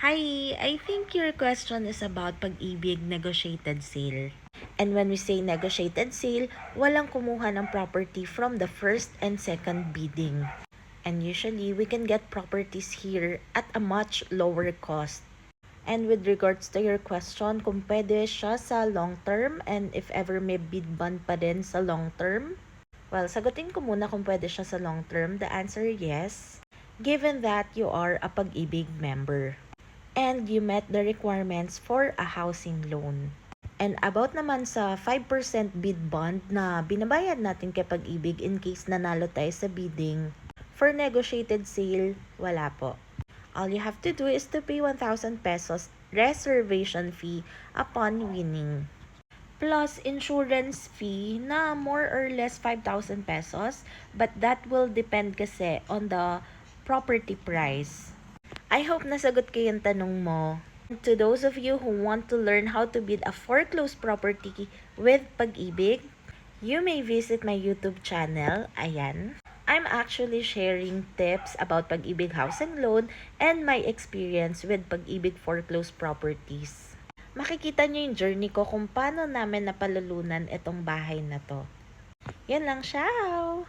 Hi, I think your question is about pag-ibig negotiated sale. And when we say negotiated sale, walang kumuha ng property from the first and second bidding. And usually, we can get properties here at a much lower cost. And with regards to your question, kung pwede siya sa long term and if ever may bid bond pa din sa long term, well, sagutin ko muna kung pwede siya sa long term. The answer yes, given that you are a Pag-ibig member and you met the requirements for a housing loan. And about naman sa 5% bid bond na binabayad natin kay Pag-ibig in case nanalo tayo sa bidding, for negotiated sale, wala po. All you have to do is to pay 1,000 pesos reservation fee upon winning. Plus insurance fee na more or less 5,000 pesos, but that will depend kasi on the property price. I hope nasagot ko yung tanong mo. To those of you who want to learn how to bid a foreclosed property with Pag-ibig, you may visit my YouTube channel. Ayan. I'm actually sharing tips about Pag-ibig housing loan and my experience with Pag-ibig foreclosed properties. Makikita nyo yung journey ko kung paano namin napalulunan itong bahay na to. Yan lang, ciao!